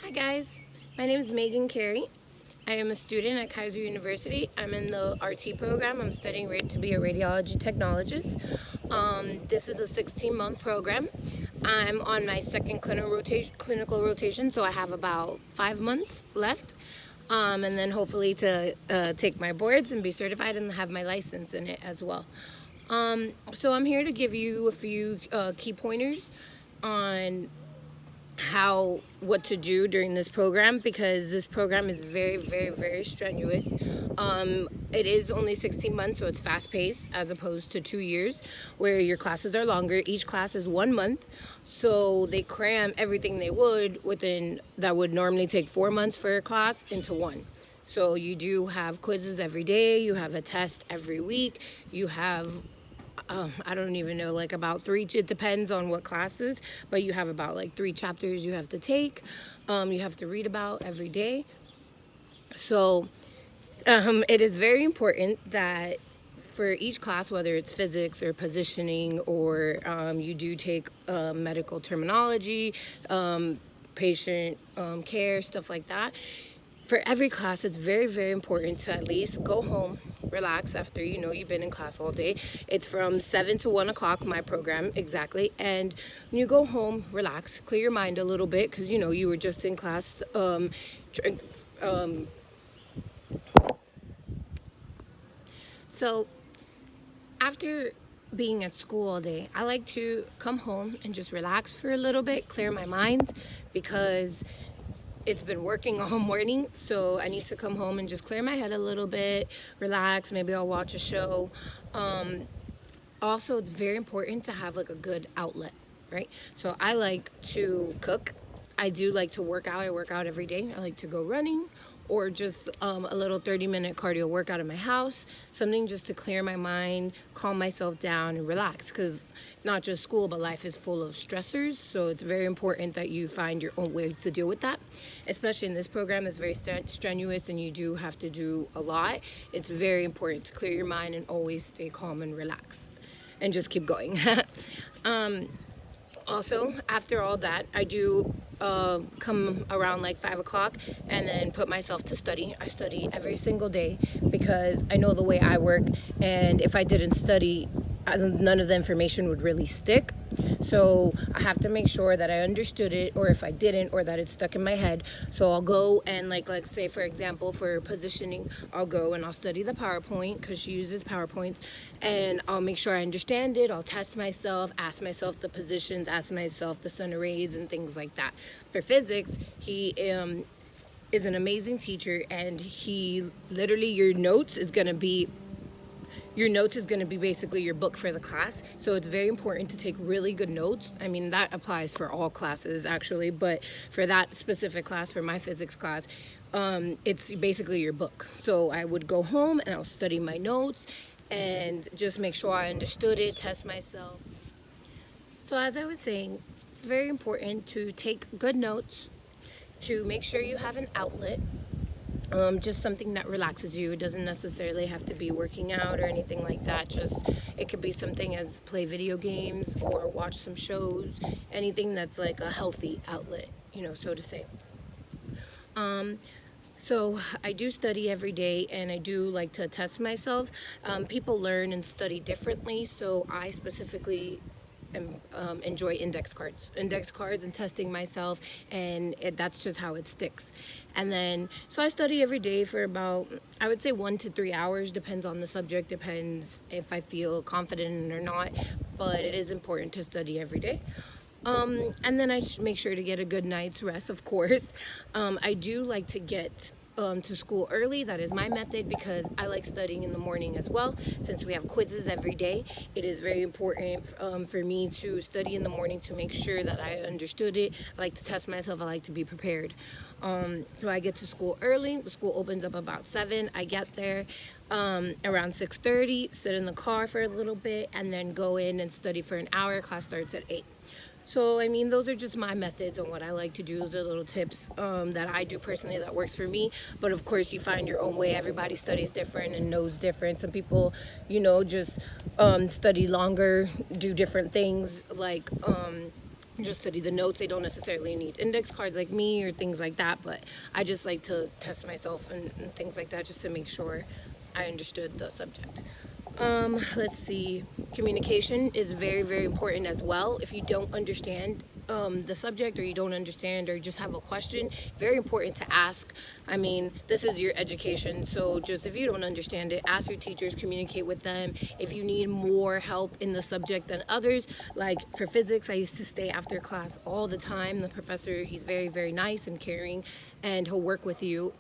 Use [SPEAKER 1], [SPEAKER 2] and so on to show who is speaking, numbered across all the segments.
[SPEAKER 1] Hi guys, my name is Megan Carey. I am a student at Kaiser University. I'm in the RT program. I'm studying to be a radiology technologist. This is a 16-month program. I'm on my second clinical rotation, so I have about 5 months left. And then hopefully to take my boards and be certified and have my license in it as well. So I'm here to give you a few key pointers on what to do during this program, because this program is very strenuous. It is only 16 months, so it's fast-paced as opposed to 2 years where your classes are longer. Each class is 1 month, so they cram everything they would within that would normally take 4 months for a class into one. So you do have quizzes every day, you have a test every week, you have I don't even know, like about 3, it depends on what classes, but you have about like 3 chapters you have to take, you have to read about every day. So it is very important that for each class, whether it's physics or positioning, or you do take medical terminology, patient care, stuff like that. For every class, it's very important to at least go home, relax after you've been in class all day. It's from 7 to 1 o'clock, my program, exactly. And when you go home, relax, clear your mind a little bit, because you were just in class. So after being at school all day, I like to come home and just relax for a little bit, clear my mind, because it's been working all morning, so I need to come home and just clear my head a little bit, relax. Maybe I'll watch a show. Also, it's very important to have like a good outlet, right? So I like to cook. I do like to work out. I work out every day. I like to go running, or just a little 30-minute cardio workout in my house, something just to clear my mind, calm myself down, and relax, because not just school, but life is full of stressors, so it's very important that you find your own way to deal with that, especially in this program that's very strenuous and you do have to do a lot. It's very important to clear your mind and always stay calm and relax, and just keep going. Also, after all that, I do come around like 5 o'clock and then put myself to study. I study every single day because I know the way I work, and if I didn't study, none of the information would really stick. So I have to make sure that I understood it, or if I didn't, or that it stuck in my head. So I'll go and like say for example for positioning, I'll go and I'll study the PowerPoint, because she uses PowerPoints, and I'll make sure I understand it. I'll test myself, ask myself the positions, ask myself the sun arrays and things like that. For physics, he is an amazing teacher, and he literally, your notes is going to be basically your book for the class. So it's very important to take really good notes. I mean, that applies for all classes actually, but for that specific class, for my physics class, it's basically your book. So I would go home and I'll study my notes and just make sure I understood it, test myself. So as I was saying, it's very important to take good notes, to make sure you have an outlet. Just something that relaxes you. It doesn't necessarily have to be working out or anything like that. Just it could be something as play video games or watch some shows, anything that's like a healthy outlet, so to say. So I do study every day, and I do like to test myself. People learn and study differently, so I specifically enjoy index cards and testing myself, and that's just how it sticks. And then so I study every day for about, I would say 1 to 3 hours, depends on the subject, depends if I feel confident or not, but it is important to study every day. And then I make sure to get a good night's rest, of course. I do like to get to school early. That is my method, because I like studying in the morning as well. Since we have quizzes every day, it is very important for me to study in the morning to make sure that I understood it. I like to test myself. I like to be prepared. So I get to school early. The school opens up about 7. I get there around 6:30, sit in the car for a little bit, and then go in and study for an hour. Class starts at 8. So, I mean, those are just my methods on what I like to do. Those are little tips that I do personally that works for me. But, of course, you find your own way. Everybody studies different and knows different. Some people, just study longer, do different things. Like, just study the notes. They don't necessarily need index cards like me or things like that, but I just like to test myself and things like that just to make sure I understood the subject. Let's see. Communication is very, very important as well. If you don't understand the subject, or you don't understand, or you just have a question, very important to ask. I mean, this is your education, so just if you don't understand it, ask your teachers, communicate with them. If you need more help in the subject than others, like for physics, I used to stay after class all the time. The professor, he's very, very nice and caring, and he'll work with you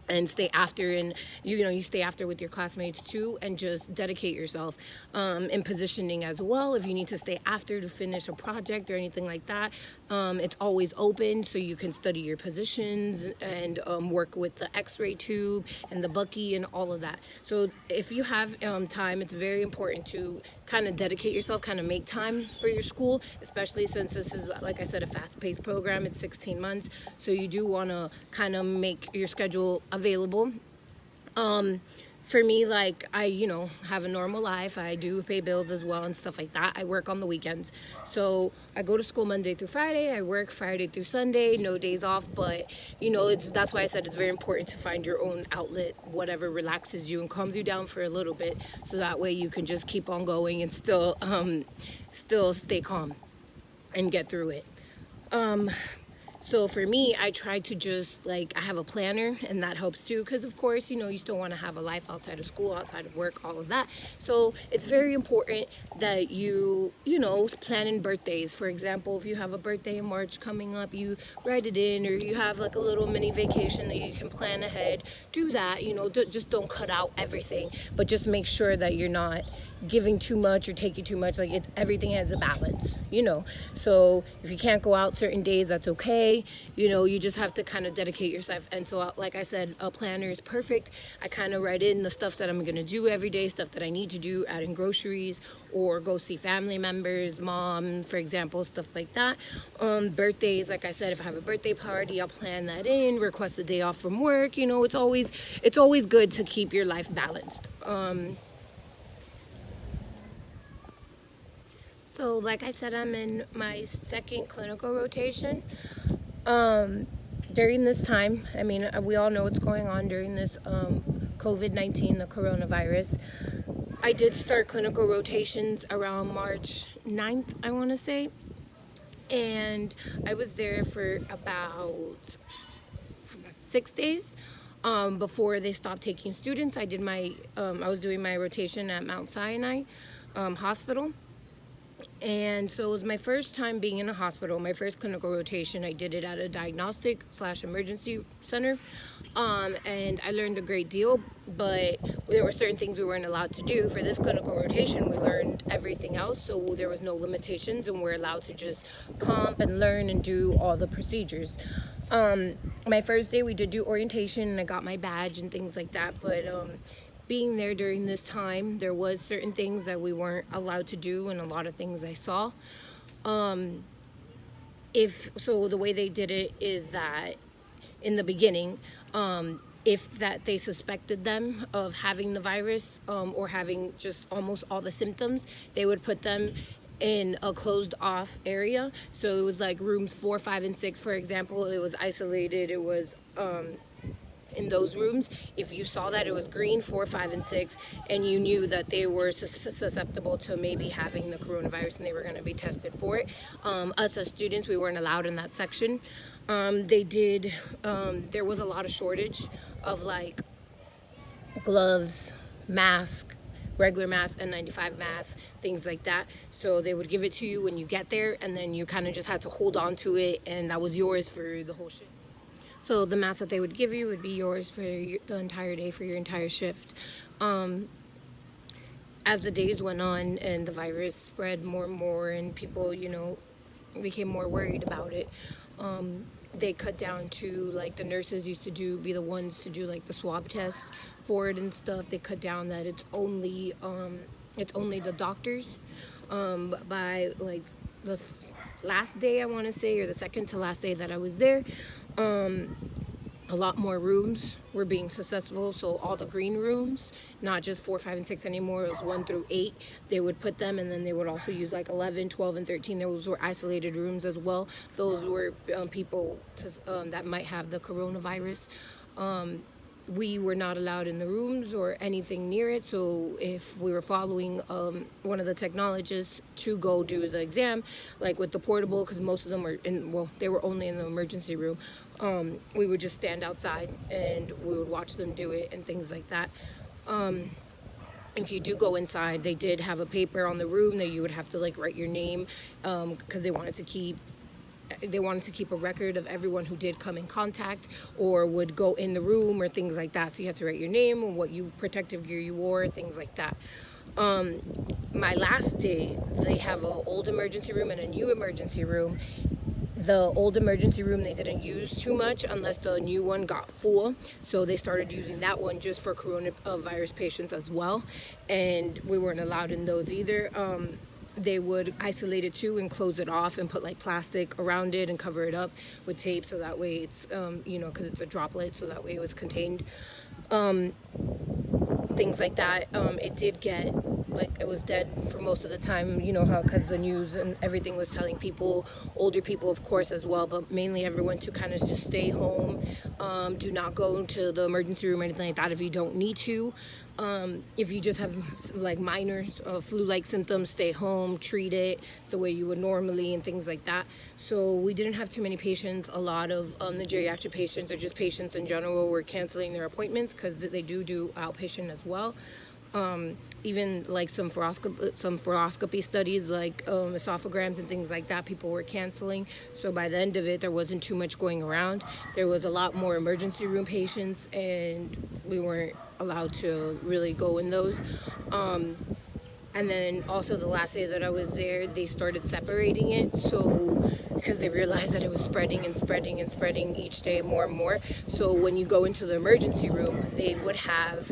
[SPEAKER 1] and stay after, and you stay after with your classmates too, and just dedicate yourself in positioning as well. If you need to stay after to finish a project or anything like that, it's always open, so you can study your positions and work with the x-ray tube and the bucky and all of that. So if you have time, it's very important to kind of dedicate yourself, kind of make time for your school, especially since this is, like I said, a fast-paced program. It's 16 months, so you do want to kind of make your schedule available. For me, like, I have a normal life. I do pay bills as well and stuff like that. I work on the weekends, so I go to school Monday through Friday. I work Friday through Sunday, no days off. But that's why I said it's very important to find your own outlet, whatever relaxes you and calms you down for a little bit, so that way you can just keep on going and still stay calm and get through it. So for me, I try to just, I have a planner, and that helps too, because of course, you still want to have a life outside of school, outside of work, all of that. So it's very important that you plan in birthdays. For example, if you have a birthday in March coming up, you write it in, or you have like a little mini vacation that you can plan ahead. Do that, just don't cut out everything, but just make sure that you're not giving too much or taking too much. Everything has a balance, so if you can't go out certain days, that's okay. You just have to kind of dedicate yourself. And so, like I said, a planner is perfect. I kind of write in the stuff that I'm gonna do every day, stuff that I need to do, add in groceries or go see family members, mom, for example, stuff like that. Birthdays, like I said, if I have a birthday party, I'll plan that in, request a day off from work. It's always good to keep your life balanced. So like I said, I'm in my second clinical rotation. During this time, I mean, we all know what's going on during this COVID-19, the coronavirus. I did start clinical rotations around March 9th, I want to say. And I was there for about 6 days before they stopped taking students. I was doing my rotation at Mount Sinai Hospital. And so it was my first time being in a hospital, my first clinical rotation. I did it at a diagnostic/emergency center, and I learned a great deal, but there were certain things we weren't allowed to do. For this clinical rotation, we learned everything else, so there was no limitations, and we're allowed to just comp and learn and do all the procedures. My first day, we did do orientation, and I got my badge and things like that, but being there during this time, there was certain things that we weren't allowed to do, and a lot of things I saw. So the way they did it is that in the beginning, if that they suspected them of having the virus or having just almost all the symptoms, they would put them in a closed off area. So it was like rooms 4, 5, and 6, for example. It was isolated. It was in those rooms, if you saw that it was green, 4, 5, and 6, and you knew that they were susceptible to maybe having the coronavirus and they were going to be tested for it, us as students, we weren't allowed in that section. There was a lot of shortage of like gloves, mask, regular mask, N95 mask, things like that. So they would give it to you when you get there, and then you kind of just had to hold on to it, and that was yours for the whole shift. So the mask that they would give you would be yours for the entire day, for your entire shift. As the days went on and the virus spread more and more, and people, became more worried about it, they cut down to, like, the nurses used to be the ones to do like the swab test for it and stuff. They cut down that it's only the doctors. By like the last day, I want to say, or the second to last day that I was there, a lot more rooms were being successful. So all the green rooms, not just 4, 5, and 6 anymore, it was 1 through 8. They would put them, and then they would also use like 11, 12, and 13. Those were isolated rooms as well. Those were people that might have the coronavirus. We were not allowed in the rooms or anything near it. So if we were following one of the technologists to go do the exam, like with the portable, because most of them were they were only in the emergency room, we would just stand outside and we would watch them do it and things like that. If you do go inside, they did have a paper on the room that you would have to like write your name, because they wanted to keep a record of everyone who did come in contact or would go in the room or things like that. So you had to write your name and what protective gear you wore, things like that. My last day, they have an old emergency room and a new emergency room. The old emergency room they didn't use too much unless the new one got full, so they started using that one just for coronavirus patients as well, and we weren't allowed in those either. They would isolate it too and close it off and put like plastic around it and cover it up with tape, so that way it's because it's a droplet, so that way it was contained. Things like that. It did get it was dead for most of the time, how, because the news and everything was telling people, older people of course as well, but mainly everyone, to kind of just stay home. Do not go into the emergency room or anything like that if you don't need to. If you just have like minor flu-like symptoms, stay home, treat it the way you would normally and things like that. So we didn't have too many patients. A lot of the geriatric patients or just patients in general were canceling their appointments because they do outpatient as well. Even like some fluoroscopy studies, like esophagograms and things like that, people were canceling. So by the end of it, there wasn't too much going around. There was a lot more emergency room patients, and we weren't allowed to really go in those. And then also the last day that I was there, they started separating it, so because they realized that it was spreading and spreading and spreading each day more and more. So when you go into the emergency room, they would have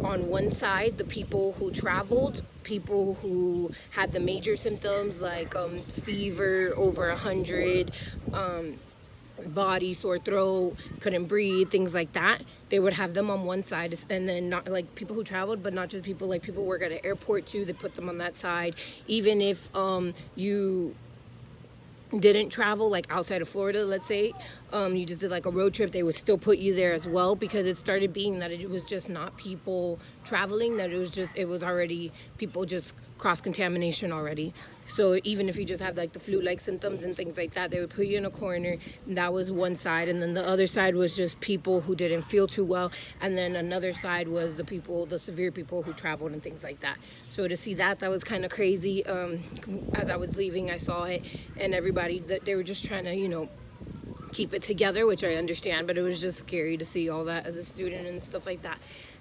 [SPEAKER 1] on one side the people who traveled, people who had the major symptoms like fever over 100, body, sore throat, couldn't breathe, things like that. They would have them on one side, and then not like people who traveled, but not just people, like people work at an airport too, they put them on that side. Even if you didn't travel, like outside of Florida, let's say, you just did like a road trip, they would still put you there as well, because it started being that it was just not people traveling, that it was already people just cross-contamination already. So even if you just have like the flu-like symptoms and things like that, they would put you in a corner. That was one side, and then the other side was just people who didn't feel too well, and then another side was the severe people who traveled and things like that. So to see that was kind of crazy. As I was leaving, I saw it, and everybody, they were just trying to keep it together, which I understand, but it was just scary to see all that as a student and stuff like that.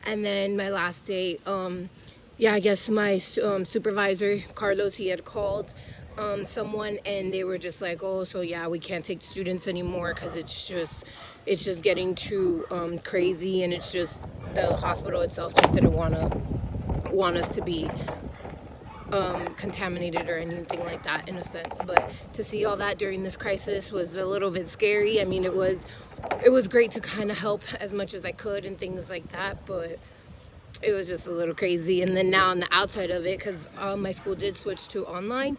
[SPEAKER 1] And then my last day, I guess my supervisor, Carlos, he had called someone, and they were just like, oh, so yeah, we can't take students anymore because it's just getting too crazy, and it's just the hospital itself just didn't want us to be contaminated or anything like that, in a sense. But to see all that during this crisis was a little bit scary. I mean, it was great to kind of help as much as I could and things like that, but it was just a little crazy. And then now on the outside of it, because my school did switch to online,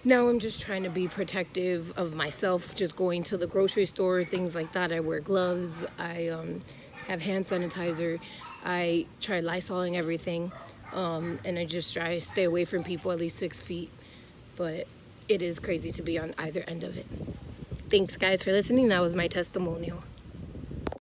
[SPEAKER 1] now I'm just trying to be protective of myself, just going to the grocery store, things like that. I wear gloves, I have hand sanitizer, I try Lysoling everything, and I just try to stay away from people at least 6 feet. But it is crazy to be on either end of it. Thanks guys for listening. That was my testimonial.